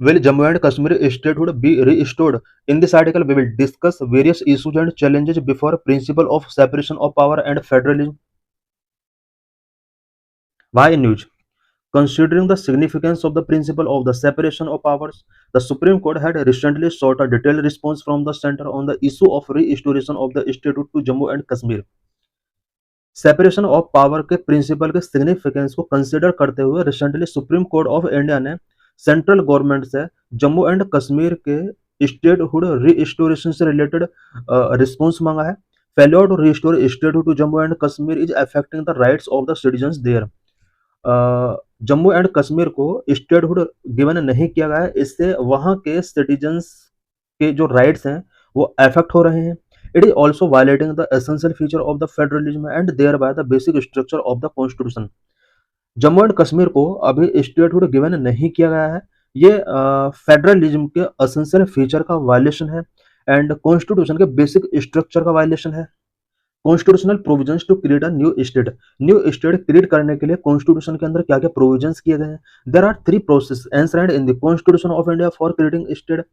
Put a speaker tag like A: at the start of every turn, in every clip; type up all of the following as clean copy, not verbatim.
A: Will Jammu and Kashmir statehood be restored? In this article, we will discuss various issues and challenges before principle of separation of power and federalism. Why news? Considering the significance of the principle of the separation of powers, the Supreme Court had recently sought a detailed response from the center on the issue of restoration of the statehood to Jammu and Kashmir. Separation of power के principle के significance को consider करते हुए recently Supreme Court of India ने central government से Jammu and Kashmir के statehood restoration से related response मांगा है। Failure to restore statehood to Jammu and Kashmir is affecting the rights of the citizens there. Jammu and Kashmir को स्टेटहुड गिवन नहीं किया गया है, इससे वहाँ के सिटीजन्स के जो राइट्स हैं वो अफेक्ट हो रहे हैं। It is also violating the essential feature of the federalism and thereby the basic structure of the constitution. Jammu and Kashmir को अभी स्टेटहुड गिवन नहीं किया गया है, ये फेडरलिज्म के एसेंशियल फीचर का वायलेशन है एंड कॉन्स्टिट्यूशन के बेसिक स्ट्रक्चर का वायलेशन है। Constitutional provisions to create a new state create करने के लिए कॉन्स्टिट्यूशन के अंदर क्या क्या प्रोविजंस किए गए हैं। There are 3 process enshrined in the constitution of India for creating state.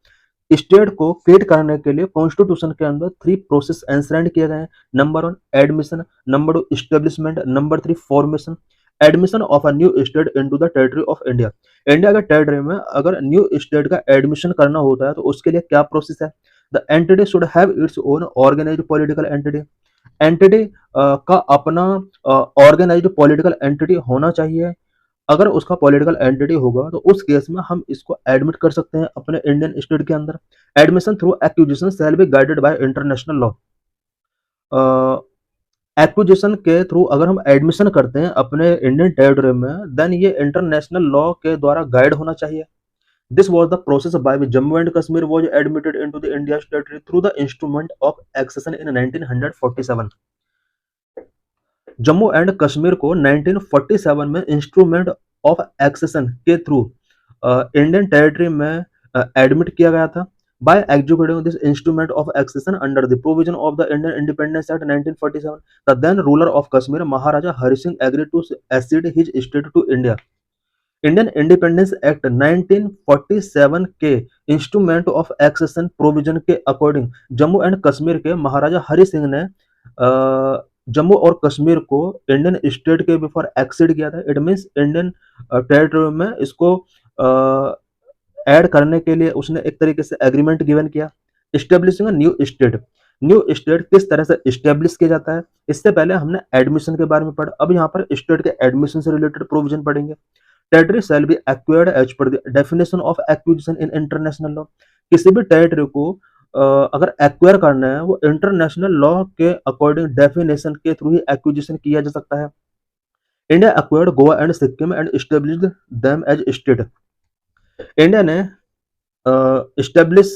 A: State को क्रिएट करने के लिए कॉन्स्टिट्यूशन के अंदर 3 प्रोसेस एंश्राइंड किए गए हैं। Number 1 admission, number 2 establishment, number 3 formation. Admission of a new state into the territory of India. India के टेरिटरी में अगर न्यू स्टेट का एडमिशन करना होता है तो उसके लिए क्या प्रोसेस है। The entity should have its own organised political entity. Entity का अपना ऑर्गेनाइज्ड पॉलिटिकल एंटिटी होना चाहिए। अगर उसका पॉलिटिकल एंटिटी होगा तो उस केस में हम इसको एडमिट कर सकते हैं अपने इंडियन स्टेट के अंदर। Admission through acquisition shall be guided by international law. Acquisition के थ्रू अगर हम एडमिशन करते हैं अपने इंडियन टेरिटरी में देन ये इंटरनेशनल लॉ के द्वारा गाइड होना चाहिए। This was the process by which Jammu and Kashmir was admitted into the India territory through the instrument of accession in 1947। Jammu and Kashmir को 1947 में इंस्ट्रूमेंट ऑफ एक्सेशन के थ्रू इंडियन टेरिटरी में एडमिट किया गया था। By executing this instrument of accession under the provision of the Indian independence act 1947, the then ruler of Kashmir Maharaja Hari Singh agreed to accede his state to India. Indian independence act 1947 के instrument of accession provision के according Jammu and Kashmir के महाराजा हरि सिंह ने जम्मू और कश्मीर को Indian state के before acceded किया था। It means Indian territory में इसको ऐड करने के लिए उसने एक तरीके से एग्रीमेंट गिवन किया। इस्टेब्लिशिंग न्यू स्टेट किस तरह से इस्टेब्लिश किया जाता है, इससे पहले हमने एडमिशन के बारे में पढ़ा। अब यहाँ पर स्टेट के एडमिशन से रिलेटेड प्रोविजन पढ़ेंगे। Territory shall be acquired as per the definition of acquisition in international law. किसी भी टेरिटरी को अगर एक्वायर करना है वो इंटरनेशनल लॉ के अकॉर्डिंग डेफिनेशन के थ्रू ही एक्विजिशन किया जा सकता है। India acquired Goa and Sikkim and established them as state. India ने एस्टेब्लिश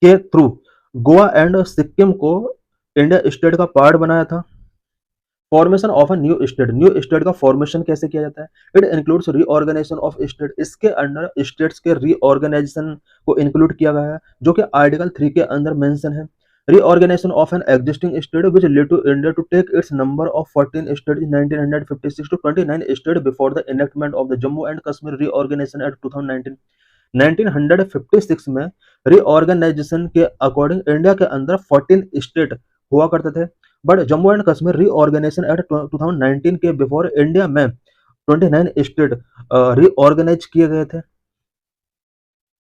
A: के थ्रू गोवा एंड सिक्किम को इंडिया स्टेट का पार्ट बनाया था। Formation of a new state का फॉर्मेशन कैसे किया जाता है। It includes reorganisation of state. इसके अंडर स्टेट्स के रीऑर्गेनाइजेशन को इंक्लूड किया गया है जो कि आर्टिकल 3 के अंदर मेंशन है। Reorganisation of an existing state which lead to India to take its number of 14 state in 1956 to 29 state before the enactment of the Jammu and Kashmir reorganisation act 2019। 1956 में रीऑर्गेनाइजेशन के अकॉर्डिंग इंडिया के अंदर 14 state हुआ करते थे, but Jammu and Kashmir reorganisation act 2019 के before India में 29 state reorganise किए गए थे।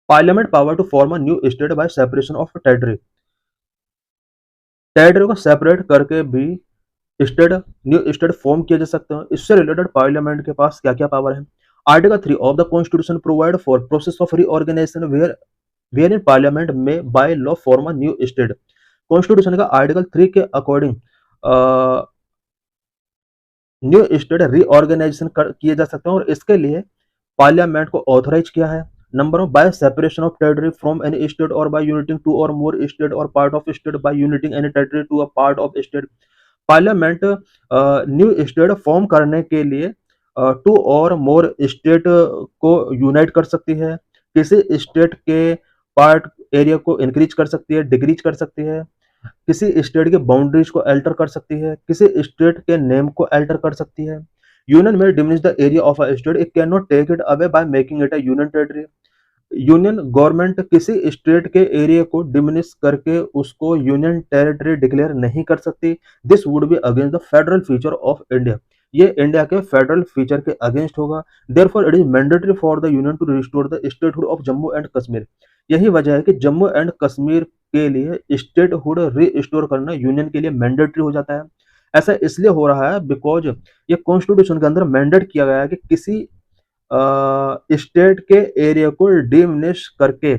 A: Parliament power to form a new state by separation of territory. Territory को सेपरेट करके भी न्यू स्टेट फॉर्म किए जा सकते हैं। इससे रिलेटेड पार्लियामेंट के पास क्या क्या पावर है। Article 3 of the constitution provide for process of reorganization wherein parliament में by law form a new state. Constitution का आर्टिकल 3 के अकॉर्डिंग न्यू स्टेट रीऑर्गेनाइजेशन किए जा सकते हैं और इसके लिए पार्लियामेंट को ऑथराइज किया है। Number 1 by separation of territory from any state और बाय यूनिटिंग 2 और मोर स्टेट और part of state by uniting any territory to a part of state. Parliament new state form करने के लिए 2 और मोर स्टेट को यूनाइट कर सकती है। किसी स्टेट के पार्ट एरिया को इंक्रीज कर सकती है, डिक्रीज कर सकती है, किसी स्टेट के बाउंड्रीज को अल्टर कर सकती है, किसी स्टेट के नेम को अल्टर कर सकती है, यूनियन में diminish the area of a state, it can not take it away by making it a union territory. Union government किसी स्टेट के एरिया को डिमिनिश करके उसको यूनियन टेरिटरी डिक्लेयर नहीं कर सकती। This would be against the federal feature of India, ये India के फेडरल फीचर के अगेंस्ट होगा। Therefore it is mandatory for the union to restore the statehood of Jammu and Kashmir. यही वजह है कि जम्मू एंड कश्मीर के लिए स्टेटहुड रिस्टोर करना यूनियन के लिए मैंडेटरी हो जाता है। ऐसा इसलिए हो रहा है बिकॉज ये कॉन्स्टिट्यूशन के अंदर मैंडेट किया गया है कि किसी स्टेट के एरिया को डिमिनिश करके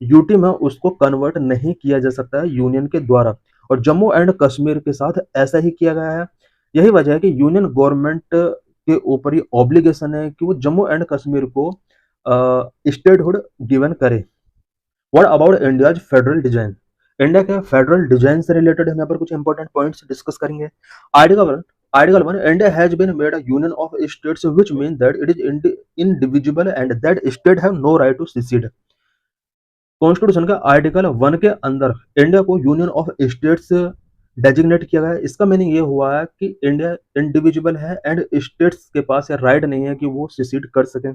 A: यूटी में उसको कन्वर्ट नहीं किया जा सकता है यूनियन के द्वारा, और जम्मू एंड कश्मीर के साथ ऐसा ही किया गया है। यही वजह है कि यूनियन गवर्नमेंट के ऊपर ये ऑब्लिगेशन है कि वो जम्मू एंड कश्मीर को स्टेटहुड गिवन करे। What about India's federal design, India के फेडरल डिजाइन से रिलेटेड हम यहाँ पर कुछ इंपॉर्टेंट पॉइंट्स डिस्कस करेंगे। Article Article 1, India has been made a union of states, which means that it is indivisible and that state have no right to secede. Constitution का article 1 के अंदर India को union of states designate किया गया है। इसका meaning ये हुआ है कि इंडिया इंडिविजुअल है एंड स्टेट्स के पास ये राइट नहीं है कि वो सिसीड कर सकें।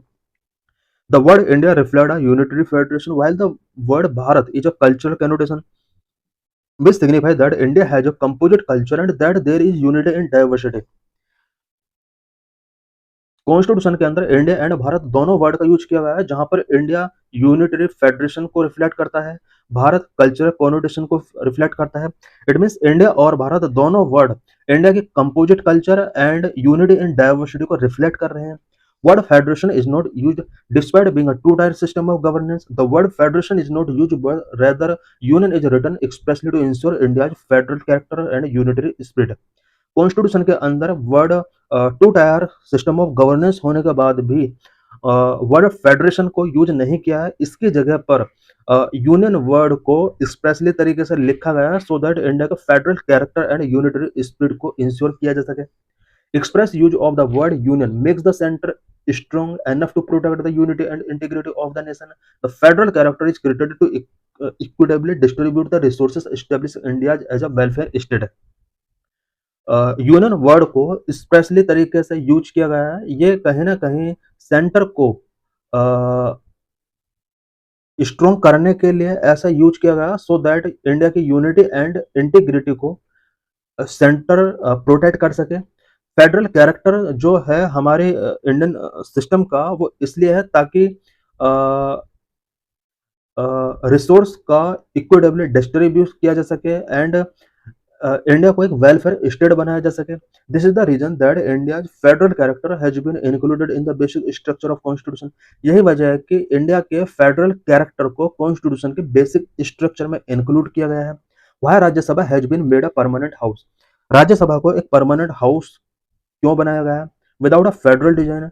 A: The word India reflect a unitary federation while the word Bharat is a cultural connotation which signifies that India has a composite culture and that there is unity in diversity. Constitution के अंदर India and Bharat दोनों word का use किया गया है, जहां पर India unitary federation को रिफ्लेक्ट करता है, भारत कल्चरल कॉनोटेशन को रिफ्लेक्ट करता है। इट मींस इंडिया और भारत दोनों वर्ड इंडिया के composite culture and unity in diversity को रिफ्लेक्ट कर रहे हैं। Word federation is not used despite being a two tier system of governance. The word federation is not used but rather union is written expressly to ensure India's federal character and unitary spirit. Constitution के अंदर word two tier system of governance होने के बाद भी word federation को use नहीं किया है, इसकी जगह पर यूनियन वर्ड को एक्सप्रेसली तरीके से लिखा गया है सो दैट इंडिया का federal character and unitary spirit को इंश्योर किया जा सके। Express use of the word union makes the centre strong enough to protect the unity and integrity of the nation. The federal character is created to equitably distribute the resources, establish India as a welfare state. Union word को specially तरीके से use किया गया है, ये कहीं ना कहीं सेंटर को स्ट्रॉन्ग करने के लिए ऐसा यूज किया गया सो दैट इंडिया की यूनिटी एंड इंटीग्रिटी को सेंटर प्रोटेक्ट कर सके। फेडरल कैरेक्टर जो है हमारे इंडियन सिस्टम का वो इसलिए है ताकि रिसोर्स का इक्विटेबली डिस्ट्रीब्यूट किया जा सके एंड इंडिया को एक वेलफेयर स्टेट बनाया जा सके। This is the reason that India federal character has been included in the basic structure of constitution. यही वजह है कि इंडिया के फेडरल कैरेक्टर को कॉन्स्टिट्यूशन के बेसिक स्ट्रक्चर में इंक्लूड किया गया है। वह Rajya Sabha has been made a permanent house, Rajya Sabha को एक परमानेंट हाउस क्यों बनाया गया? Without a federal design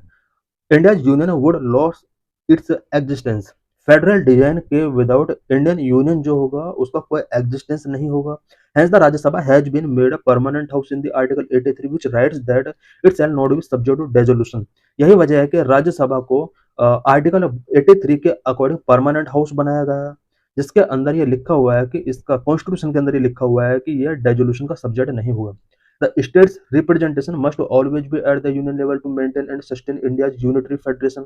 A: India union would loss its existence. Federal design के विदाउट इंडियन यूनियन जो होगा उसका कोई एग्जिस्टेंस नहीं होगा। Hence the Rajya Sabha has been made a permanent house in the Article 83 which writes that it shall not be subject to dissolution. यही वजह है कि राज्यसभा को आर्टिकल 83 के अकॉर्डिंग परमानेंट हाउस बनाया गया, जिसके अंदर ये लिखा हुआ है कि इसका कॉन्स्टिट्यूशन के अंदर ये लिखा हुआ है कि यह डेजोल्यूशन का सब्जेक्ट नहीं होगा। The states representation must always be at the union level to maintain and sustain India's unitary federation.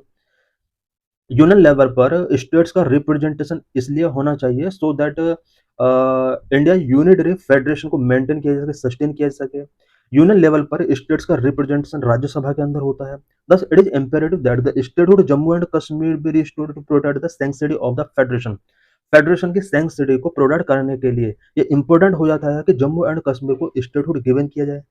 A: Union level पर स्टेट्स का रिप्रेजेंटेशन इसलिए होना चाहिए so that India unitary federation को मेंटेन किया जा सके, सस्टेन किया जा सके। यूनियन लेवल पर स्टेट्स का रिप्रेजेंटेशन राज्यसभा के अंदर होता है। Thus, it is imperative that the statehood Jammu and Kashmir be restored to protect the sanctity of the federation. Federation की सैंक्टिटी को प्रोटेक्ट करने के लिए ये इंपॉर्टेंट हो जाता है कि जम्मू एंड कश्मीर को स्टेटहुड गिवन किया जाए।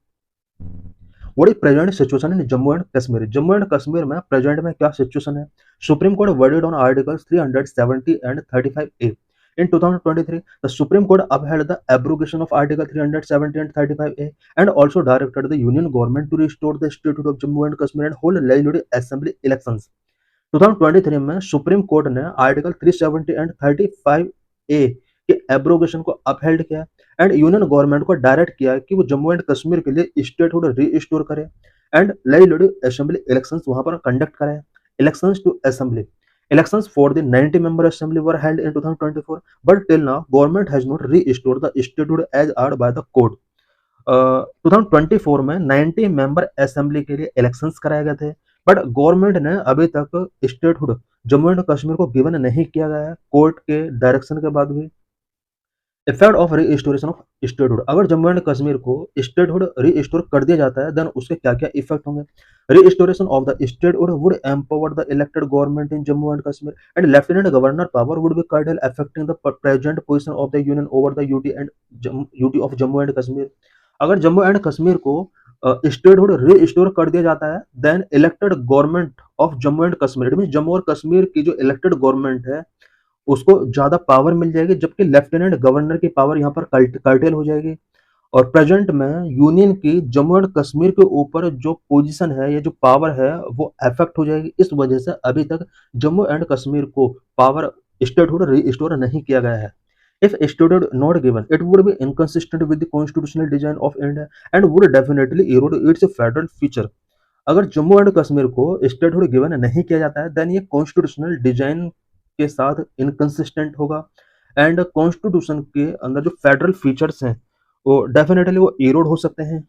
A: What is present situation in Jammu and Kashmir? Jammu and Kashmir में प्रेजेंट में क्या सिचुएशन है? Supreme court worded on articles 370 and 35A in 2023 the Supreme Court upheld the abrogation of article 370 and 35A and also directed the union government to restore the statehood of Jammu and Kashmir and hold legislative assembly elections। 2023 में supreme court ने article 370 and 35A के abrogation को upheld किया and union government को direct किया कि वो Jammu and Kashmir के लिए स्टेटहुड रीस्टोर करे एंड लेजिस्लेटिव असेंबली इलेक्शंस वहां पर कंडक्ट करें। Elections to assembly, elections for the 90-member assembly were held in 2024 but till now government has not restored the statehood as ordered by the court। 2024 में 90 member assembly के लिए elections कराए गए थे, but government ने अभी तक स्टेटहुड जम्मू एंड कश्मीर को गिवन नहीं किया गया है कोर्ट के डायरेक्शन के बाद भी। Effect of restoration of statehood, अगर जम्मू एंड कश्मीर को स्टेटहुड रीस्टोर कर दिया जाता है देन उसके क्या क्या इफेक्ट होंगे। Restoration of the statehood would empower the elected government in Jammu and Kashmir and lieutenant governor power would be curtail affecting the present position of the union over the UT of Jammu and Kashmir. अगर Jammu and Kashmir को statehood restore कर दिया जाता है then elected government of Jammu and Kashmir, it mean Jammu और कश्मीर की जो elected government है उसको ज्यादा पावर मिल जाएगी, जबकि लेफ्टिनेंट गवर्नर की पावर यहाँ पर कर्टेल हो जाएगी। और प्रेजेंट में यूनियन की जम्मू एंड कश्मीर के ऊपर जो पोजीशन है या जो पावर है वो अफेक्ट हो जाएगी। इस वजह से अभी तक जम्मू एंड कश्मीर को पावर स्टेटहुड रिस्टोर नहीं किया गया है। If stated not given, it would be inconsistent with the constitutional design of India and would definitely erode its federal feature. अगर जम्मू एंड कश्मीर को स्टेटहुड गिवन नहीं किया जाता है देन ये कॉन्स्टिट्यूशनल डिजाइन के साथ इनकंसिस्टेंट होगा एंड कॉन्स्टिट्यूशन के अंदर जो फेडरल फीचर्स हैं वो डेफिनेटली वो इरोड हो सकते हैं।